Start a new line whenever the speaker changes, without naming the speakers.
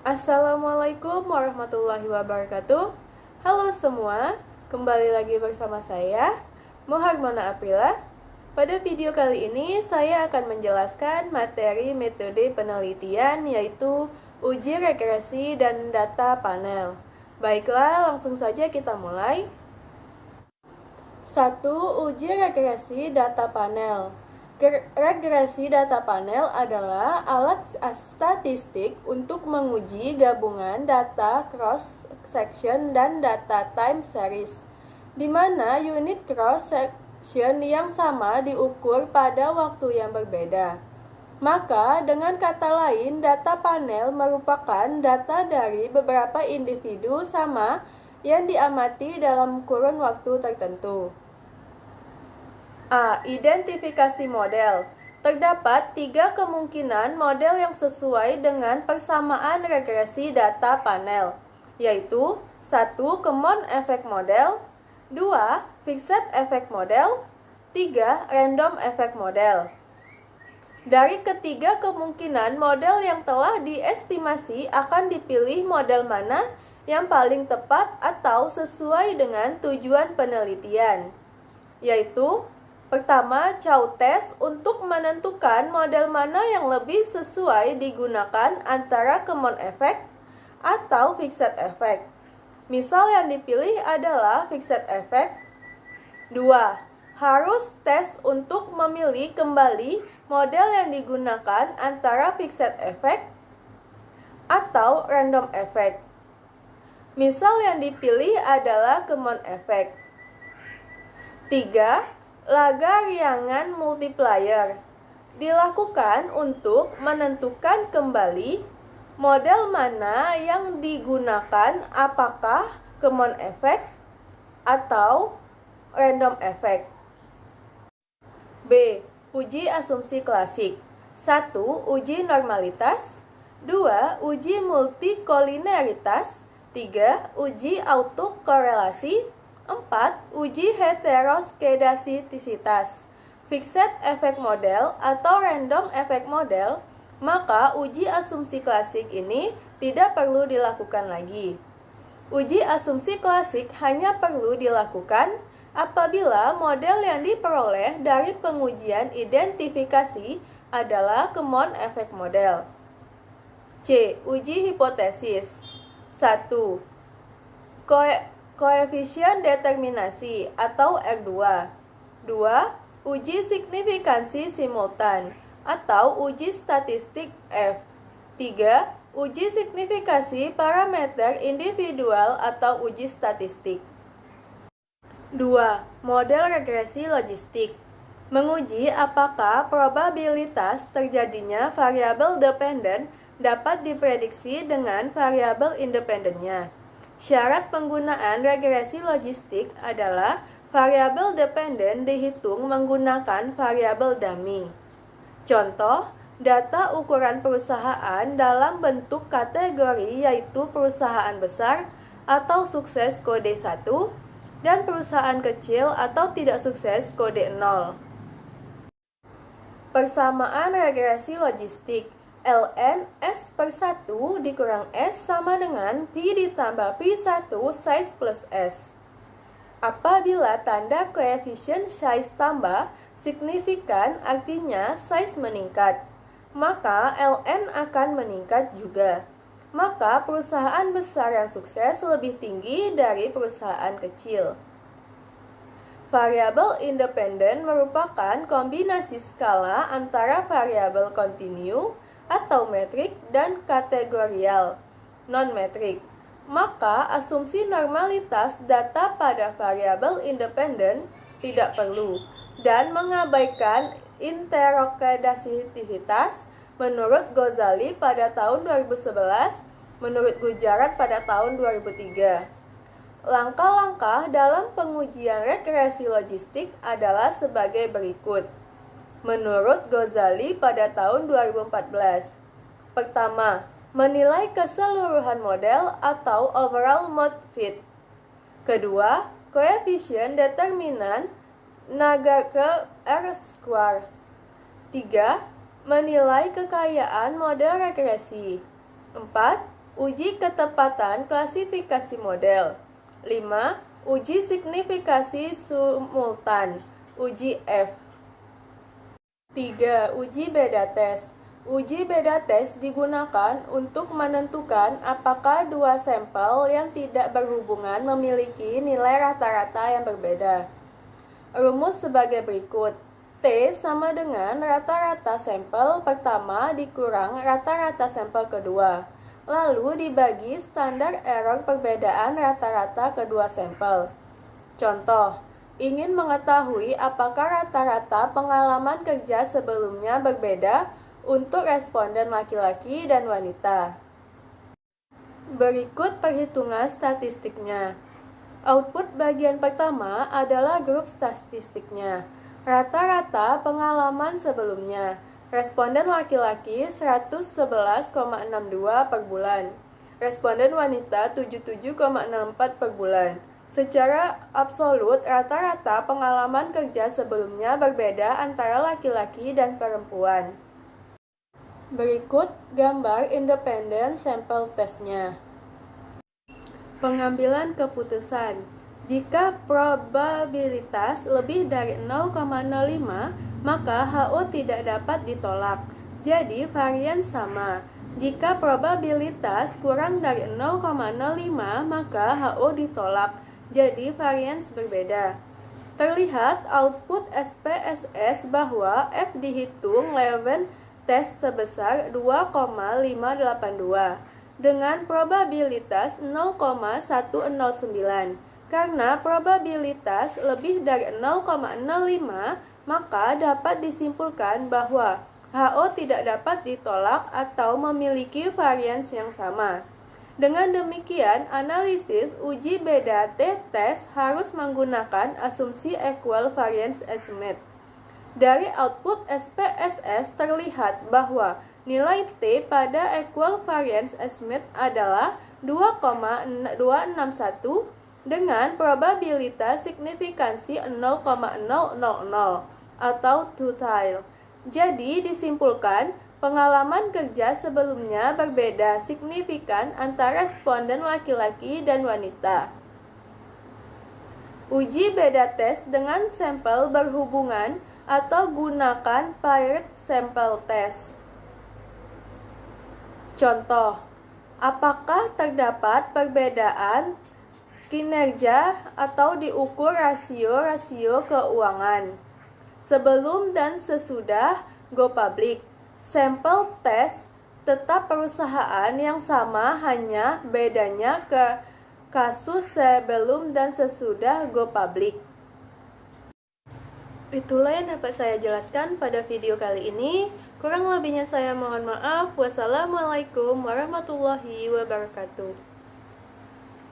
Assalamualaikum warahmatullahi wabarakatuh. Halo semua, kembali lagi bersama saya, Muharmana Aprila. Pada video kali ini, saya akan menjelaskan materi metode penelitian, yaitu uji regresi dan data panel. Baiklah, langsung saja kita mulai. 1. Uji regresi data panel. Regresi data panel adalah alat statistik untuk menguji gabungan data cross-section dan data time series, di mana unit cross-section yang sama diukur pada waktu yang berbeda. Maka, dengan kata lain, data panel merupakan data dari beberapa individu sama yang diamati dalam kurun waktu tertentu. A. Identifikasi model. Terdapat 3 kemungkinan model yang sesuai dengan persamaan regresi data panel, yaitu 1. Common effect model, 2. Fixed effect model, 3. Random effect model. Dari ketiga kemungkinan model yang telah diestimasi, akan dipilih model mana yang paling tepat atau sesuai dengan tujuan penelitian, yaitu pertama, Chow test untuk menentukan model mana yang lebih sesuai digunakan antara common effect atau fixed effect. Misal yang dipilih adalah fixed effect. 2. Harus tes untuk memilih kembali model yang digunakan antara fixed effect atau random effect. Misal yang dipilih adalah common effect. 3. Lagrangian multiplier dilakukan untuk menentukan kembali model mana yang digunakan, apakah common effect atau random effect. B. Uji asumsi klasik. 1. Uji normalitas, 2. Uji multikoliniaritas, 3. Uji autokorelasi, 4. Uji heteroskedastisitas. Fixed effect model atau random effect model, maka uji asumsi klasik ini tidak perlu dilakukan lagi. Uji asumsi klasik hanya perlu dilakukan apabila model yang diperoleh dari pengujian identifikasi adalah common effect model. C. Uji hipotesis. 1. Koefisien determinasi atau R2. 2. Uji signifikansi simultan atau uji statistik F. 3. Uji signifikasi parameter individual atau uji statistik. 2. Model regresi logistik. Menguji apakah probabilitas terjadinya variabel dependen dapat diprediksi dengan variabel independennya. Syarat penggunaan regresi logistik adalah variabel dependen dihitung menggunakan variabel dummy. Contoh, data ukuran perusahaan dalam bentuk kategori, yaitu perusahaan besar atau sukses kode 1 dan perusahaan kecil atau tidak sukses kode 0. Persamaan regresi logistik. ln S/1 dikurang S sama dengan Pi ditambah Pi1 size plus S. Apabila tanda koefisien size tambah signifikan, artinya size meningkat, maka ln akan meningkat juga. Maka perusahaan besar yang sukses lebih tinggi dari perusahaan kecil. Variabel independen merupakan kombinasi skala antara variabel kontinu atau metrik dan kategorial non-metrik. Maka asumsi normalitas data pada variabel independen tidak perlu dan mengabaikan heteroskedastisitas menurut Ghazali pada tahun 2011, menurut Gujarat pada tahun 2003. Langkah-langkah dalam pengujian regresi logistik adalah sebagai berikut. Menurut Ghazali pada tahun 2014. Pertama, menilai keseluruhan model atau overall mode fit. Kedua, koefisien determinan Nagarkar R-square. 3. Menilai kekayaan model regresi. 4. Uji ketepatan klasifikasi model. 5. Uji signifikasi simultan. Uji F. 3. Uji beda tes. Uji beda tes digunakan untuk menentukan apakah dua sampel yang tidak berhubungan memiliki nilai rata-rata yang berbeda. Rumus sebagai berikut. T sama dengan rata-rata sampel pertama dikurang rata-rata sampel kedua, lalu dibagi standar error perbedaan rata-rata kedua sampel. Contoh, ingin mengetahui apakah rata-rata pengalaman kerja sebelumnya berbeda untuk responden laki-laki dan wanita. Berikut perhitungan statistiknya. Output bagian pertama adalah grup statistiknya. Rata-rata pengalaman sebelumnya. Responden laki-laki 111,62 per bulan. Responden wanita 77,64 per bulan. Secara absolut, rata-rata pengalaman kerja sebelumnya berbeda antara laki-laki dan perempuan. Berikut gambar independen sampel tesnya. Pengambilan keputusan. Jika probabilitas lebih dari 0,05, maka HO tidak dapat ditolak. Jadi varian sama. Jika probabilitas kurang dari 0,05, maka HO ditolak. Jadi varian berbeda. Terlihat output SPSS bahwa F dihitung lewat tes sebesar 2,582 dengan probabilitas 0,109. Karena probabilitas lebih dari 0,05, maka dapat disimpulkan bahwa HO tidak dapat ditolak atau memiliki varians yang sama. Dengan demikian, analisis uji beda t-test harus menggunakan asumsi equal variance estimate. Dari output SPSS terlihat bahwa nilai T pada equal variance estimate adalah 2,261 dengan probabilitas signifikansi 0,000 atau 2-tile. Jadi disimpulkan pengalaman kerja sebelumnya berbeda signifikan antara responden laki-laki dan wanita. Uji beda tes dengan sampel berhubungan atau gunakan paired sample test. Contoh, apakah terdapat perbedaan kinerja atau diukur rasio-rasio keuangan sebelum dan sesudah go public? Sampel test tetap perusahaan yang sama, hanya bedanya ke kasus sebelum dan sesudah go public. Itulah yang dapat saya jelaskan pada video kali ini. Kurang lebihnya saya mohon maaf. Wassalamualaikum warahmatullahi wabarakatuh.